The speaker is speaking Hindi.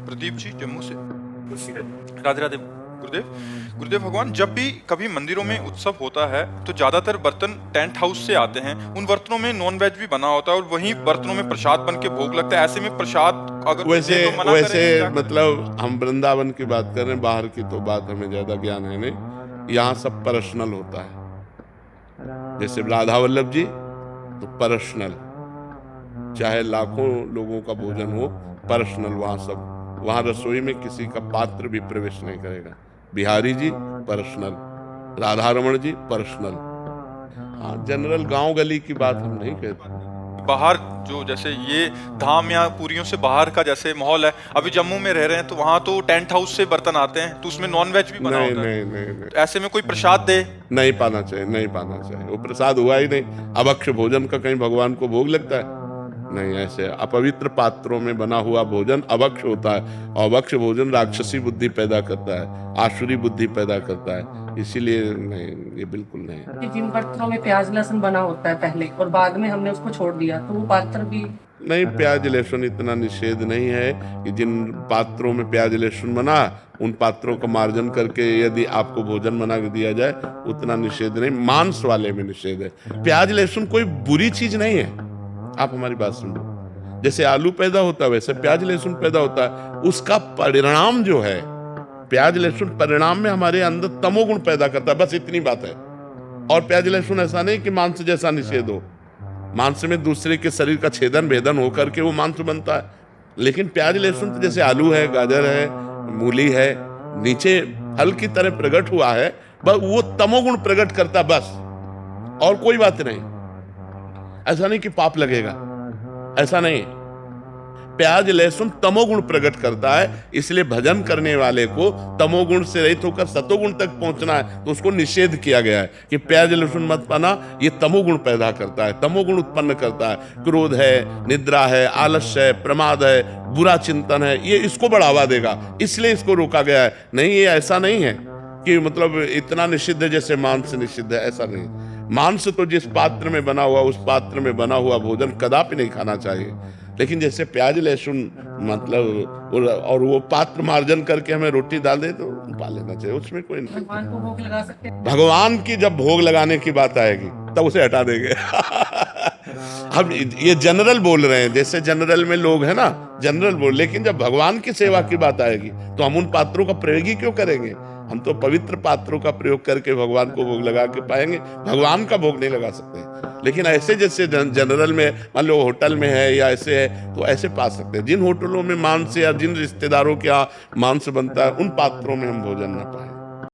प्रदीप जी जम्मू से। राधे राधे गुरुदेव। गुरुदेव भगवान, जब भी कभी मंदिरों में उत्सव होता है तो ज्यादातर बर्तन टेंट हाउस से आते हैं। उन बर्तनों में नॉन वेज भी बना होता है और वहीं बर्तनों में प्रसाद बन के भोग लगता है। ऐसे में प्रसाद अगर वैसे दे तो मना वैसे करें क्या? मतलब हम वृंदावन की बात कर रहे हैं, बाहर की तो बात हमें ज्यादा ज्ञान है नहीं। यहाँ सब पर्सनल होता है। जैसे राधा वल्लभ जी तो पर्सनल, चाहे लाखों लोगों का भोजन हो, पर्सनल। वहाँ सब, वहाँ रसोई में किसी का पात्र भी प्रवेश नहीं करेगा। बिहारी जी पर्सनल, राधा रमण जी पर्सनल। हाँ, जनरल गांव गली की बात हम नहीं कहते। बाहर जो जैसे ये धाम या पुरियों से बाहर का जैसे माहौल है, अभी जम्मू में रह रहे हैं तो वहां तो टेंट हाउस से बर्तन आते हैं तो उसमें नॉन वेज भी बना नहीं होता है। नहीं नहीं नहीं, तो ऐसे में कोई प्रसाद दे? नहीं पाना चाहिए, नहीं पाना चाहिए। वो प्रसाद हुआ ही नहीं। अभक्ष्य भोजन का कहीं भगवान को भोग लगता है? नहीं। ऐसे अपवित्र पात्रों में बना हुआ भोजन अभक्ष्य होता है, और अभक्ष्य भोजन राक्षसी बुद्धि पैदा करता है, आसुरी बुद्धि पैदा करता है। इसीलिए नहीं, ये बिल्कुल नहीं। कि जिन बर्तनों में प्याज लहसुन बना होता है पहले और बाद में हमने उसको छोड़ दिया तो वो पात्र भी नहीं, प्याज लहसुन इतना निषेध नहीं है कि जिन पात्रों में प्याज लहसुन बना उन पात्रों का मार्जन करके यदि आपको भोजन बना के दिया जाए, उतना निषेध नहीं। मांस वाले में निषेध है। प्याज लहसुन कोई बुरी चीज नहीं है। आप हमारी बात सुनो, जैसे आलू पैदा होता है वैसे प्याज लहसुन पैदा होता है। उसका परिणाम जो है, प्याज लहसुन परिणाम में हमारे अंदर तमोगुण पैदा करता है, बस इतनी बात है। और प्याज लहसुन ऐसा नहीं कि मांस जैसा निषेध हो। मांस में दूसरे के शरीर का छेदन भेदन होकर के वो मांस बनता है। लेकिन प्याज लहसुन तो जैसे आलू है, गाजर है, मूली है, नीचे फल की तरह प्रकट हुआ है, बस वो तमोगुण प्रकट करता, बस, और कोई बात नहीं। ऐसा नहीं कि पाप लगेगा, ऐसा नहीं। प्याज लहसुन तमोगुण प्रकट करता है, इसलिए भजन करने वाले को तमोगुण से रहित होकर सतोगुण तक पहुंचना है, तो उसको निषेध किया गया है कि प्याज लहसुन मत पाना, ये तमोगुण पैदा करता है, तमोगुण उत्पन्न करता है। क्रोध है, निद्रा है, आलस्य है, प्रमाद है, बुरा चिंतन है, ये इसको बढ़ावा देगा, इसलिए इसको रोका गया है। नहीं, ये ऐसा नहीं है कि मतलब इतना निषिद्ध है जैसे मांस निषिद्ध है, ऐसा नहीं। मांस तो जिस पात्र में बना हुआ, उस पात्र में बना हुआ भोजन कदापि नहीं खाना चाहिए। लेकिन जैसे प्याज लहसुन मतलब और वो पात्र मार्जन करके हमें रोटी डाल दे तो पा लेना चाहिए, उसमें कोई नहीं। भगवान को भोग लगा सकते हैं। भगवान की जब भोग लगाने की बात आएगी तब उसे हटा देंगे। हम ये जनरल बोल रहे हैं, जैसे जनरल में लोग है ना, जनरल बोल। लेकिन जब भगवान की सेवा की बात आएगी तो हम उन पात्रों का प्रयोग ही क्यों करेंगे? हम तो पवित्र पात्रों का प्रयोग करके भगवान को भोग लगा के पाएंगे, भगवान का भोग नहीं लगा सकते। लेकिन ऐसे जैसे जनरल में मान लो होटल में है या ऐसे है तो ऐसे पा सकते हैं। जिन होटलों में मांस या जिन रिश्तेदारों के यहाँ मांस बनता है, उन पात्रों में हम भोजन ना पाए।